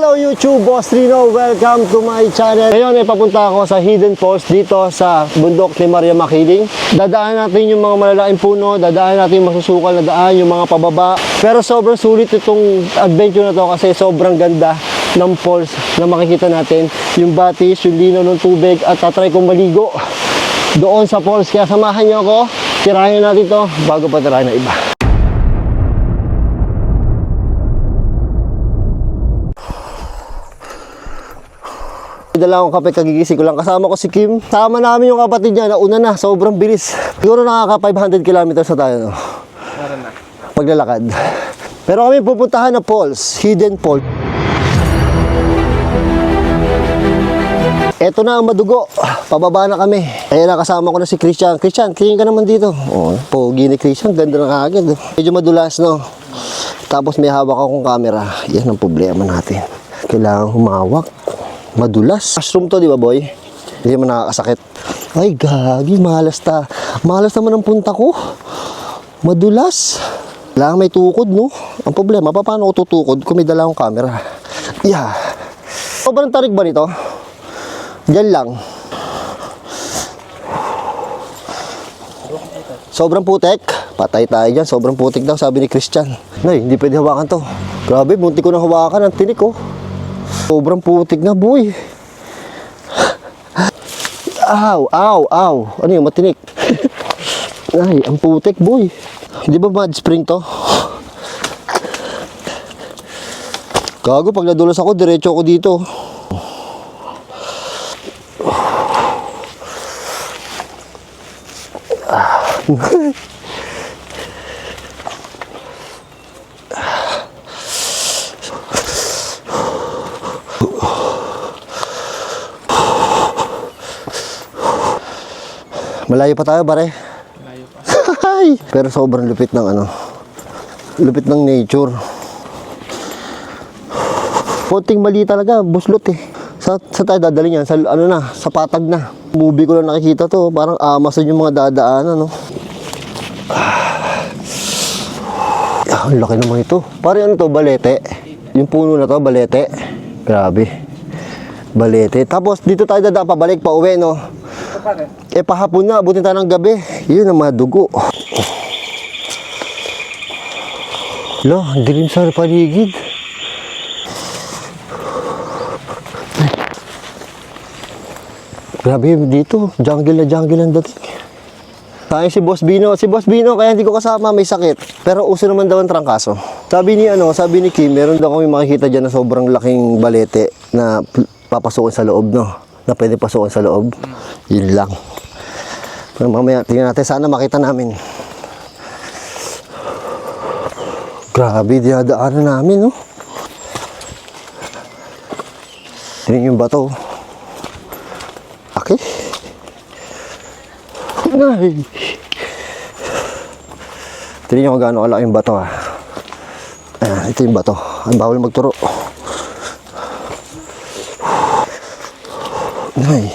Hello YouTube, Boss Rino. Welcome to my channel. Ngayon ay papunta ako sa Hidden Falls dito sa bundok ni Maria Makiling. Dadaan natin yung mga malalaking puno, dadaan natin yung masusukal na daan, yung mga pababa. Pero sobrang sulit itong adventure na to kasi sobrang ganda ng falls na makikita natin. Yung batis, yung linaw ng tubig at tatry kong maligo doon sa falls. Kaya samahan niyo ako, tirahin natin to bago pa tirahin na iba. Dala akong kape, kagigising ko lang. Kasama ko si Kim. Sama namin yung kapatid niya. Nauna na, sobrang bilis. Siguro nakaka 500 kilometers na tayo, no? Meron na. Paglalakad. Pero kami pupuntahan na falls, Hidden Falls. Eto na ang madugo. Pababa na kami. Ayan, nakasama ko na si Christian. Christian, tingin ka naman dito. Oh, pogi ni Christian. Ganda ng agad. Medyo madulas, no? Tapos may hawak akong camera. Yan ang problema natin. Kailangan humawak. Madulas. Mushroom to, di ba, boy? Hindi naman nakakasakit. Ay, gagi. Malas ta. Malas naman ang punta ko. Madulas. Kailangan may tukod, no? Ang problema, paano ko tutukod kung may dala akong camera? Yeah. Sobrang tarik ba nito? Diyan lang. Sobrang putek. Patay tayo dyan. Sobrang putik daw, sabi ni Christian. Nay, hindi pwede hawakan to. Grabe, bunti ko na hawakan. Ang tinik, oh. Sobrang putik na, boy. Aw, aw, aw. Ano yung matinik? Ay, ang putik, boy. Hindi ba mud spring to? Gago, pag nadulas ako, diretso ako dito. Malayo pa tayo, pare. Malayo pa. Pero sobrang lupit ng ano. Lupit ng nature. Konting mali talaga, buslot eh. Sa tayo dadalhin yan? Sa ano na, sa patag na. Movie ko lang nakikita to, parang Amazon yung mga dadaanan, no. Ang laki naman ito. Pare, ano to, balete? Yung puno na to, balete. Grabe. Balete. Tapos dito tayo dadaan pabalik pa uwi, no. Eh, pahapon na, abutin tayo ng gabi. Yun ang mga dugo. Lo, ang dilim sa paligid. Grabe dito, jungle na jungle ang dating. Tayo si Boss Bino. Si Boss Bino, kaya hindi ko kasama, may sakit. Pero uso naman daw ang trangkaso. Sabi ni Kim, meron daw kami makikita dyan na sobrang laking balete na papasukin sa loob, no? Na pwede pasukin sa loob. Yun lang. Mamaya, tingnan natin. Sana makita namin. Grabe, dinadaanan namin, no? Tingnan yung bato. Okay. Ay. Tingnan nyo kung gaano kalaki yung bato, ha. Ayan, ito yung bato. Ang bawal magturo. Ay.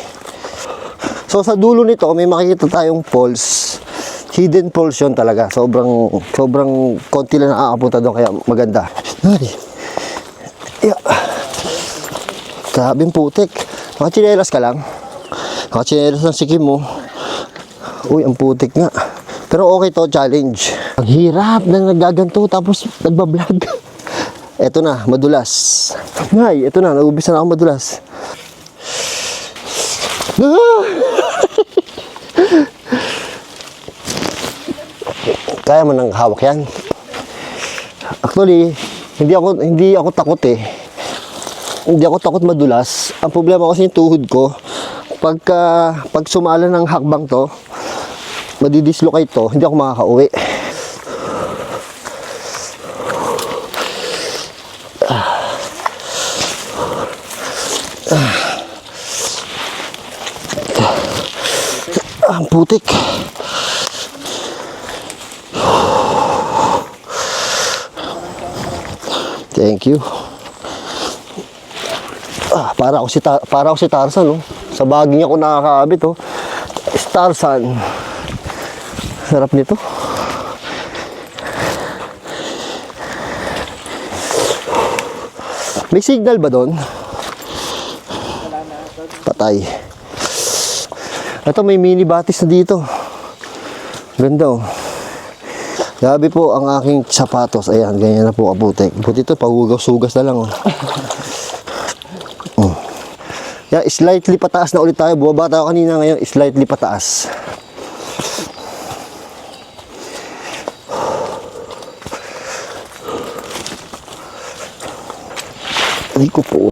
So sa dulo nito may makikita tayong falls. Hidden falls yun talaga. Sobrang konti lang nakakapunta doon kaya maganda. Ay. Yeah. Sabing putik. Nakachinelas ka lang. Nakachinelas ng sikim mo. Uy, ang putik nga. Pero okay to, challenge. Ang hirap na nagaganto tapos nagbablog. Eto na, madulas. Ay, eto na, nag-ubis na ako madulas. Kaya mo nang hawak yan. Actually, hindi ako takot eh. Hindi ako takot madulas. Ang problema kasi yung tuhod ko, pag sumala ng hakbang to, madidislocate to, hindi ako makakauwi. Ang putik. Thank you. Para ako si Tarzan, no? Sa baging ako nakakaabit, oh. Tarzan. Sarap nito. May signal ba doon? Patay. Ito, may mini batis na dito. Ganda oh. Grabe po ang aking sapatos. Ayan, ganyan na po kaputik. Buti ito, pahugas-hugas na lang oh. Yeah, slightly pataas na ulit tayo. Bumaba tayo kanina, ngayon slightly pataas. Ay ko po.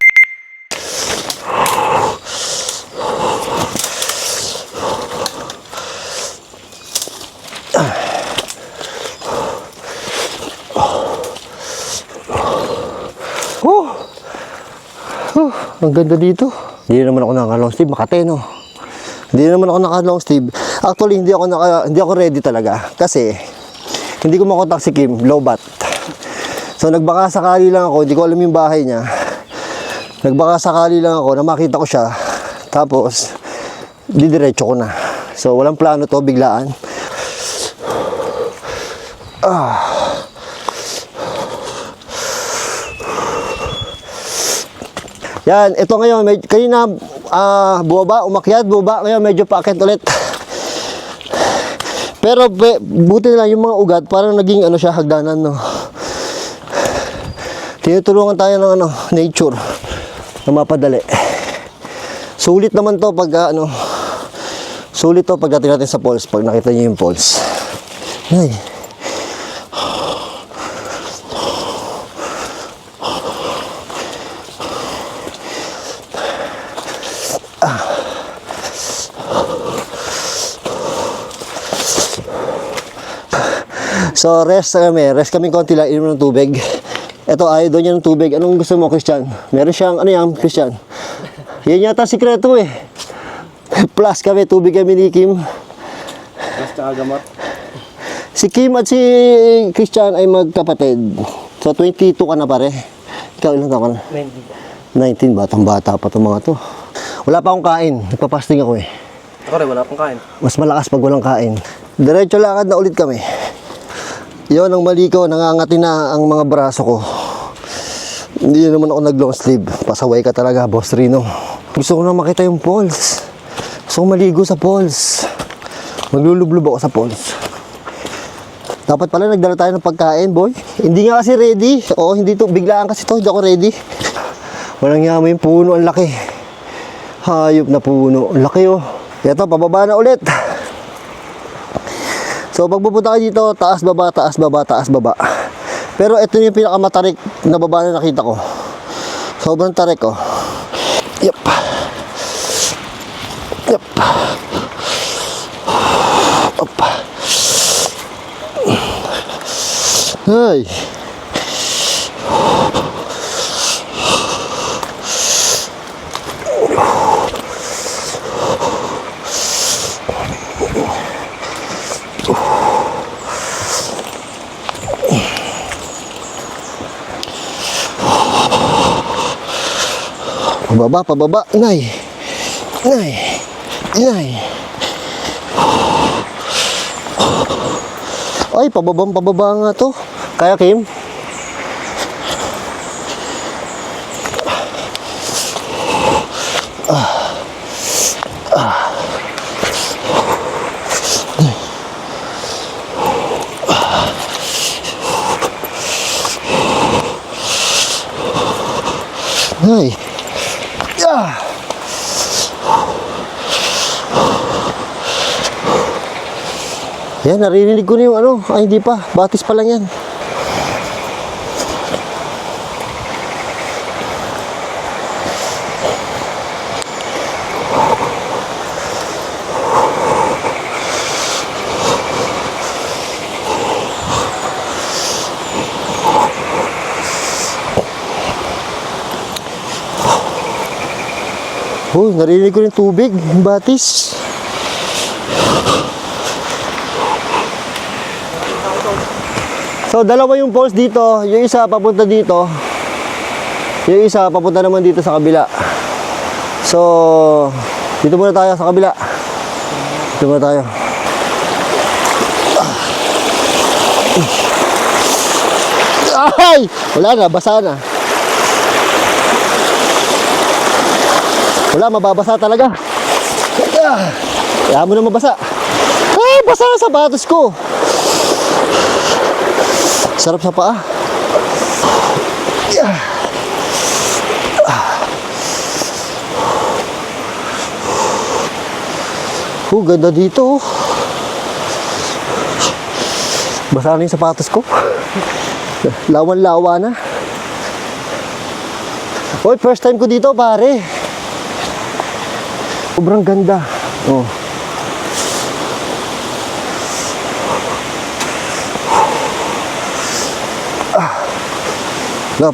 Ang ganda dito. Hindi naman ako naka-long sleeve, Makate no. Hindi naman ako naka-long sleeve. Actually, hindi ako ready talaga kasi hindi ko makontak si Kim, low bat. So nagbaka sakali lang ako, hindi ko alam yung bahay niya. Nagbaka sakali lang ako na makita ko siya. Tapos didiretso ko na. So walang plano to, biglaan. Yan, ito ngayon, kanina bumaba, umakyat, bumaba, ngayon medyo paakit ulit. Pero buti na lang yung mga ugat, parang naging ano siya, hagdanan, no. Tinutulungan tayo ng nature na mapadali. Sulit naman to pag sulit to pagdating natin sa falls, pag nakita niyo yung falls. Ay. So rest kami konti lang, inom ng tubig. Ito ayaw doon niya ng tubig. Anong gusto mo, Christian? Meron siyang, ano yan, Christian? Yan yata sikreto eh. Plus kami, tubig kami ni Kim. Plus tsaka gamot. Si Kim at si Christian ay magkapatid. So 22 ka na pare. Ikaw ilang taon ka na? 19. 19, batang bata pa itong mga to. Wala pa akong kain, nagpapasting ako eh. Ako rin, wala pang kain. Mas malakas pag walang kain. Diretso lakad na ulit kami. Yon ang mali ko, nangangati na ang mga braso ko. Hindi naman ako nag-long sleeve. Pasaway ka talaga, Boss Rino. Gusto ko na makita yung falls. Gusto ko maligo sa falls. Maglulublob ako sa falls. Dapat pala nagdala tayo ng pagkain, boy. Hindi nga kasi ready. Oo, hindi to. Biglaan kasi to. Hindi ako ready. Walang yama yung puno. Ang laki. Hayop na puno. Ang laki oh. Ito, pababa na ulit. So pag pupunta ka dito, taas baba, taas baba, taas baba. Pero ito yung pinakamatarik na baba na nakita ko. Sobrang tarik oh. Yep. Yep. Up. Ay. Pababa, pababa, inay. Inay. Inay. Ay, pababa nga to. Kaya, Kim? Ay. Yan, narinig ko na yung ano. Ay, hindi pa. Batis pa lang yan. Oh, narinig ko yung tubig. Yung batis. So, dalawa yung falls dito. Yung isa papunta dito. Yung isa papunta naman dito sa kabila. So, dito muna tayo sa kabila. Dito muna tayo. Ay! Wala na, basa na. Wala, mababasa talaga. Kaya mo na mabasa. Ah, basa na sapatos ko. Sarap sa paa. Ganda dito. Basa na yung sapatos ko. Lawan-lawa na. Oy, first time ko dito, pare. Sobrang ganda. Oh.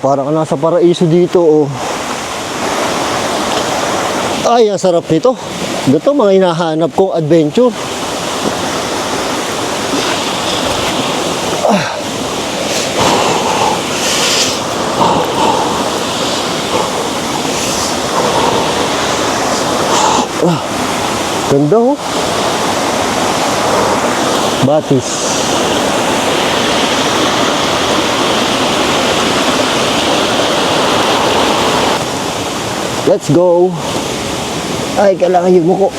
Parang nasa paraiso dito, oh. Ay, ang sarap nito. Ito mga hinahanap kong adventure. Ganda, oh. Batis. Let's go. Ay, kailangan yung muko.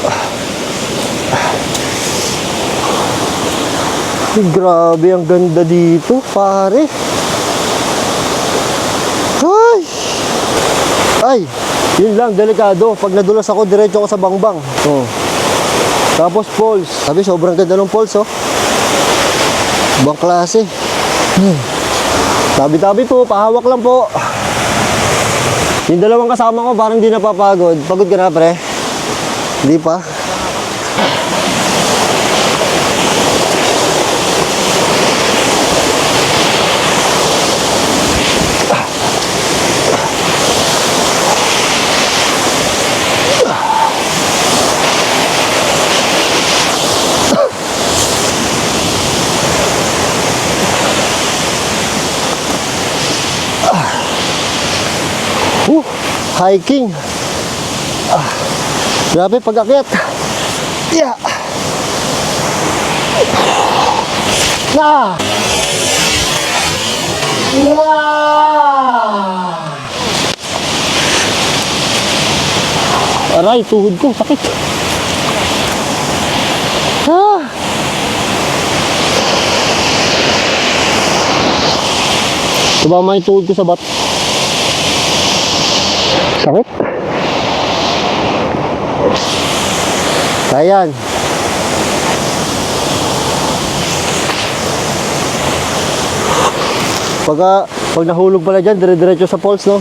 Ay, grabe, ang ganda dito, pare. Ay! Ay, yun lang, delikado. Pag nadulas ako, diretso ako sa bangbang. Oh. Tapos falls. Sabi, sobrang ganda ng falls, oh. Ibang klase. Tabi-tabi po, pahawak lang po. Yung dalawang kasama ko, parang di napapagod. Pagod ka na, pre? Hindi pa. Hiking. Grabe pag-akyat. Yeah. Ah. Yeah. Aray, tuhod ko, sakit. Ah. Tumama yung tuhod ko sa bat. Sakit. Ayan. Pag nahulog pala dyan, dire-diretso sa falls, no?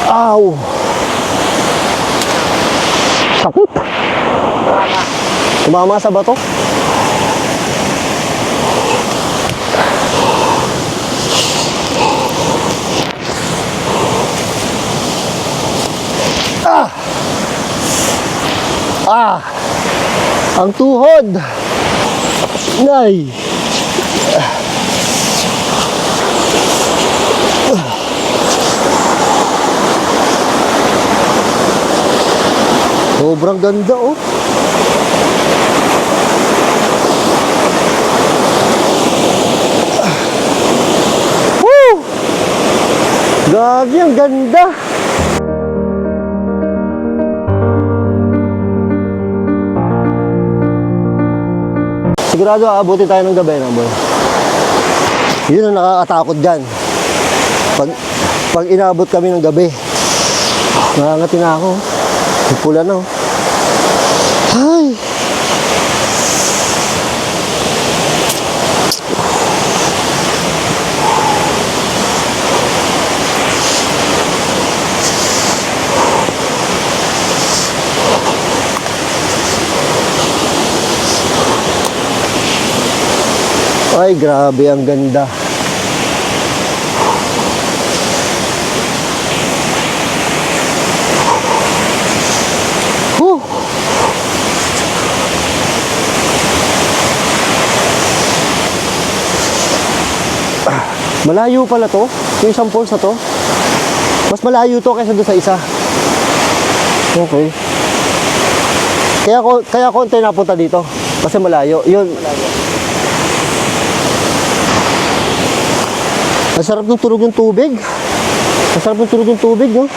Ow! Sakit. Tumama sa bato. Ah! Ah! Ang tuhod. Nay. Sobrang ganda, oh. Woo! Gagi, ang ganda. Sigurado aabutin tayo ng gabi, no, boy? Yun ang nakakatakot dyan. Pag inaabot kami ng gabi, nakangati na ako. Pula na, oh. Ay! Ay, grabe, ang ganda. Malayo pala to, yung isang falls na to. Mas malayo to kaysa doon sa isa. Okay. Kaya konti napunta dito. Kasi malayo. Yun. Masarap ng tulog yung tubig. Masarap ng tulog yung tubig, no?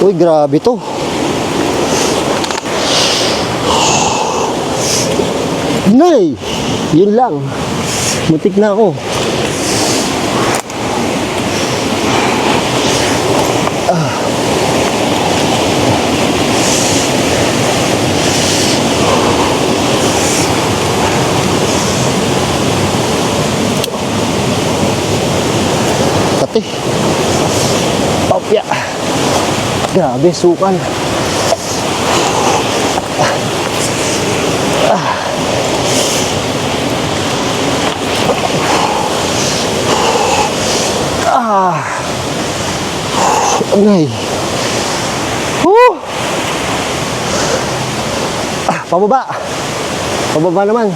Uy, grabe to. Nay! Yun lang. Mutik na ako. Kati. Opya. Grabe, sukan. Ay. Pababa. Pababa naman.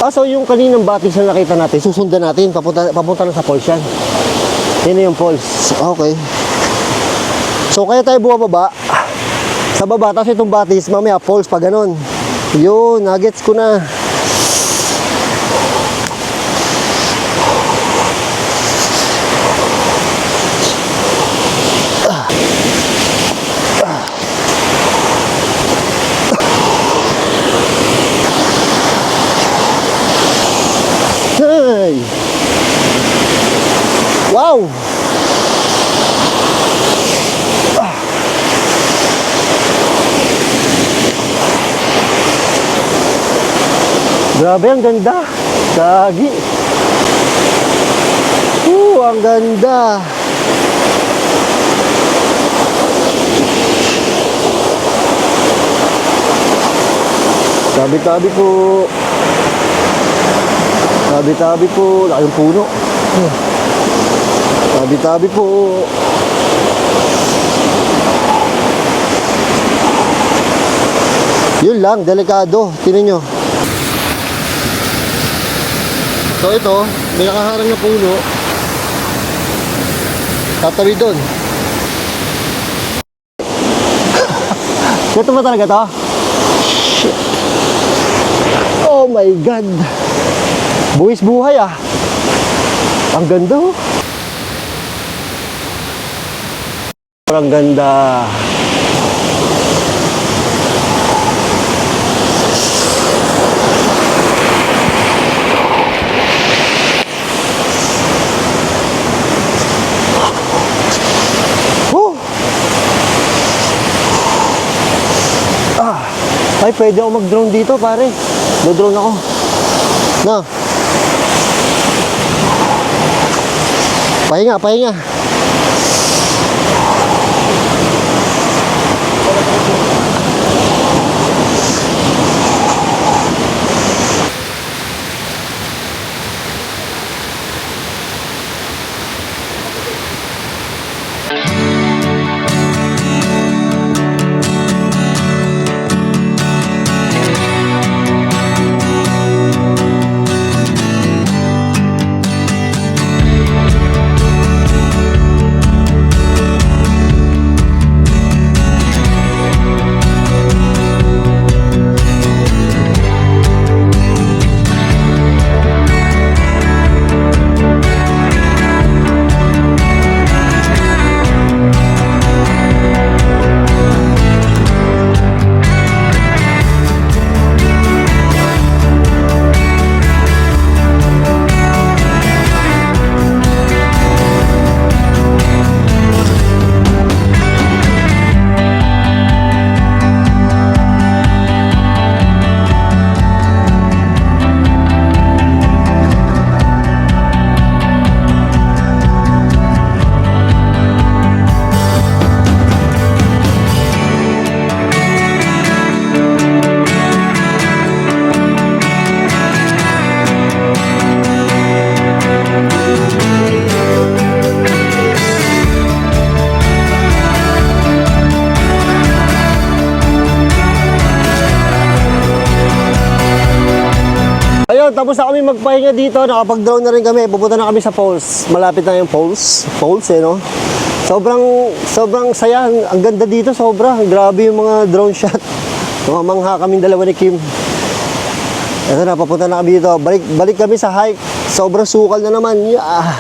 So yung kaninang batis na nakita natin, susundan natin, papunta na sa falls yan. Yan na yung falls. Okay. So kaya tayo bumababa sa baba, tapos itong batis, mamaya falls pa ganon. Yun, nuggets ko na. Hey! Wow! Grabe, ang ganda. Gagi. Ang ganda. Tabi-tabi po. Tabi-tabi po. Laki yung puno. Tabi-tabi po. Yun lang, delikado. Tingnan nyo. So ito, may nakaharang na puno. Tatabi doon. Ito ba talaga to? Oh my God. Buwis buhay ah. Ang ganda oh. Ang ganda. Ay, pwede ako mag-drone dito, pare. Do-drone ako. Na. Pahinga, pahinga. ayun, tapos na kami magpahinga dito. Nakapag-drone na rin kami. Pupunta na kami sa falls. Malapit na yung falls. Falls eh, no? Sobrang saya. Ang ganda dito, sobra. Grabe yung mga drone shot. Mamangha kaming dalawa ni Kim. Ito na, papunta na kami dito. Balik kami sa hike. Sobrang sukal na naman. Yeah.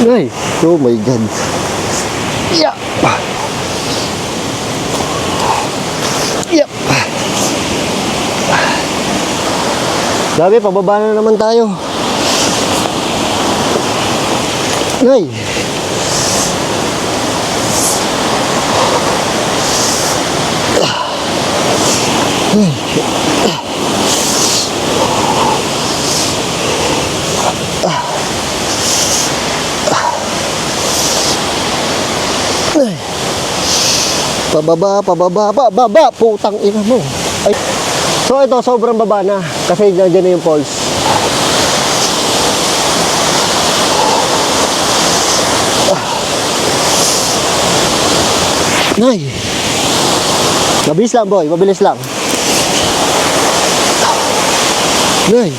Ay, oh my God. Yeah. Yep. Grabe, pababa na naman tayo. Ay. Ay. Pababa, putang ina mo. Ay. So ito, sobrang baba na. Kasi dyan na yung falls. Ay. Mabilis lang, boy. Mabilis lang. Ay.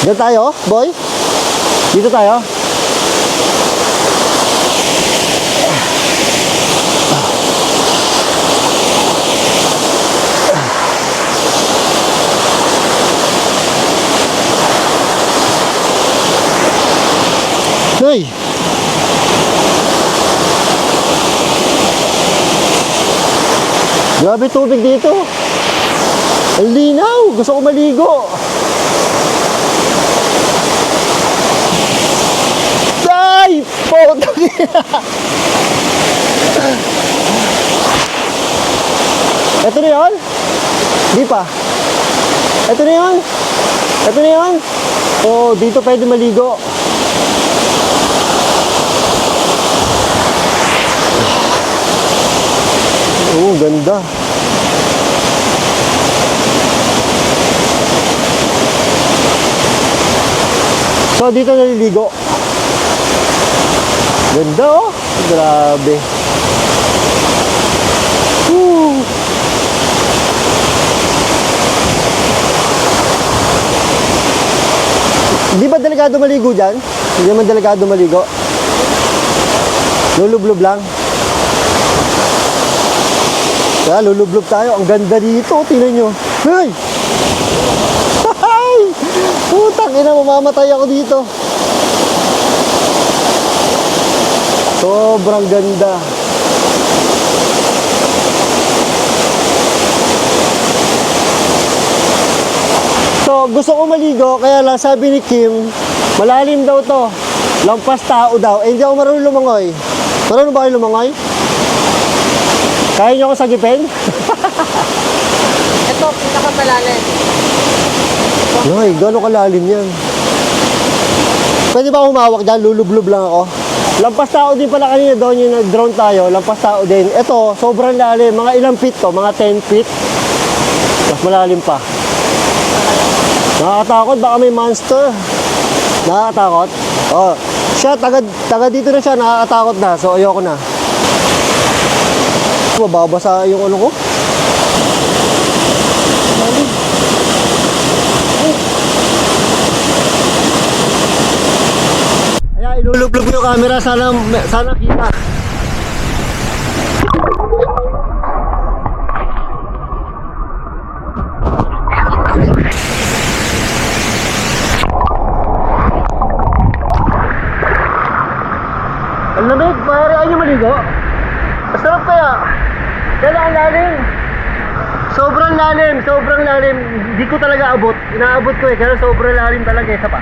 Dito tayo, boy. Dito tayo. Ay. Grabe tubig dito. Ang linaw. Gusto ko maligo. Ay! Potong ina. Ito na yun? Di pa. Ito na yun? Ito na yun? Oh, dito pwede maligo. Oo, ganda. So, dito naliligo. Ganda, oh. Grabe. Woo. Di ba delikado maligo dyan? Hindi naman delikado maligo. Lulublob lang. Kaya lulublob tayo. Ang ganda dito. Tingnan nyo. Hey! Hay! Putang ina, mamamatay ako dito. Sobrang ganda. So, gusto ko maligo. Kaya lang sabi ni Kim, malalim daw to. Lampas tao daw. Eh, hindi ako marunong lumangoy. Marunong ba kayo lumangoy? Kaya niyo ako sagipin? Ito, pinakamalalim. Ay, gano'ng kalalim yan. Pwede ba ako humawak dyan? Lulublob lang ako. Lampas tao din pala kanina doon yung nag-drone tayo. Lampas tao din. Ito, sobrang lalim. Mga ilang feet to? Mga 10 feet. Mas malalim pa. Nakakatakot. Baka may monster. Nakakatakot? Oh, siya, taga dito na siya. Nakakatakot na. So, ayoko na. Mababasa yung ano ko. Ayan, ilulublob yung camera. Sana kita. Ang lamig, pare, ayaw maligo. Masarap kaya. Kaya ang lalim. Sobrang lalim. Hindi ko talaga abot. Inaabot ko eh, kaya sobrang lalim talaga eh. Isa pa.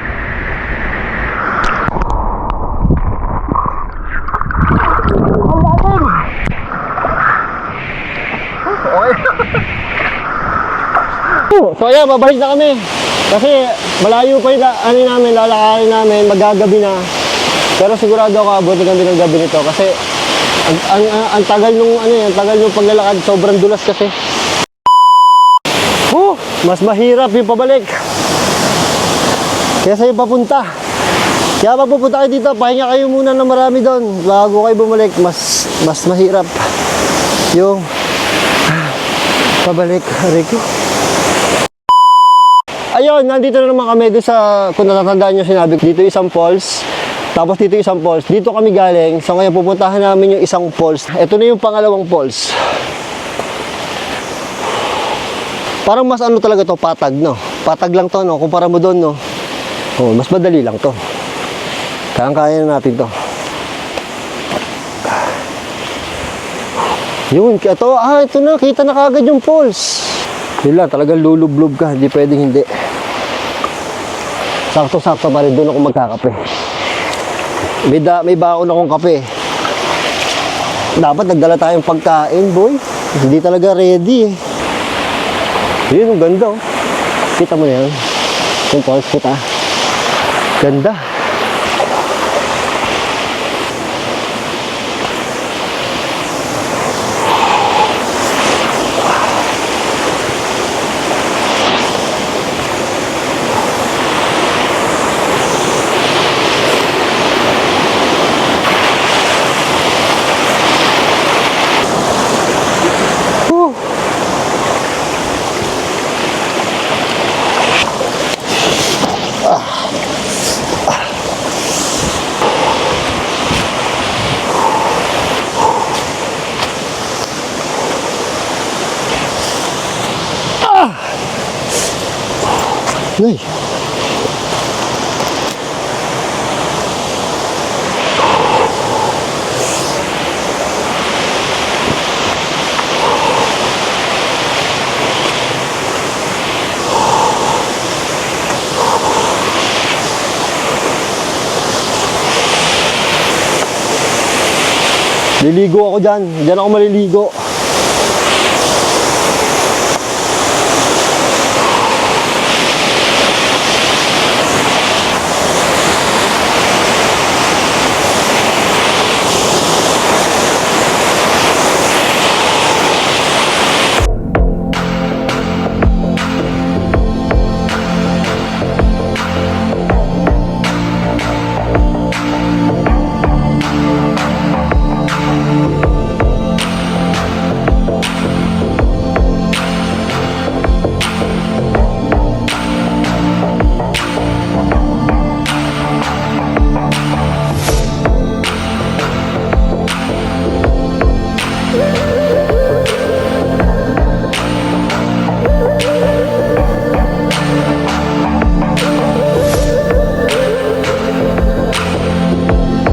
Ang lalim. Okay. So ayan, babalik na kami. Kasi malayo pa yung lalakarin namin, magagabi na. Pero sigurado ako abutin kami ng gabi nito kasi ang tagal nung paglalakad, sobrang dulas kasi. Mas mahirap yung pabalik. Kaya sa'yo papunta. Kaya pag pupunta kayo dito, pahinga kayo muna ng marami doon bago kayo bumalik. Mas mahirap yung Pabalik, Ricky. Ayun, nandito na naman kami doon sa, kung natatandaan nyo sinabi, dito isang falls. Tapos dito isang falls. Dito kami galing. So ngayon pupuntahan namin yung isang falls. Ito na yung pangalawang falls. Parang mas ano talaga to, patag, no? Patag lang to, no? Kumpara mo doon, no? Oh, mas madali lang to. Kaya na natin to. Yun, ito na, kita na kagad yung falls. Yun lang, talagang lulublob ka, hindi pwedeng hindi. Sakto-sakto pa rin doon ako magkakape. May baon akong kape. Dapat nagdala tayong pagkain, boy. Hindi talaga ready eh. Yun, ang ganda oh. Kita mo na yan. Yung falls kita. Ganda. Uy. Liligo ako dyan. Dyan ako maliligo.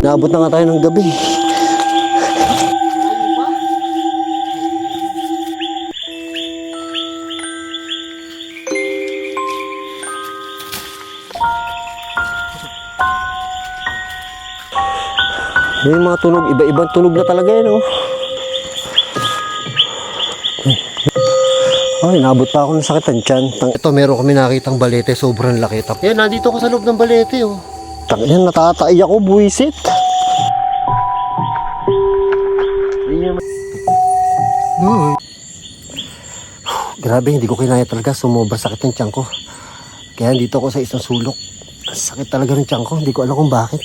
Naabot na nga tayo ng gabi. Yung mga tunog, iba-ibang tunog na talaga yan, oh. Ay, naabot pa ako ng sakit ang tiyan. Ito, meron kami nakitang balete, sobrang laki. Yan, nandito ako sa loob ng balete, oh. Yan, natatai ako, buwisit. Grabe, hindi ko kinaya talaga. Sumobra sakit ng tiyan ko. Kaya dito ako sa isang sulok. Sakit talaga ng tiyan ko. Hindi ko alam kung bakit.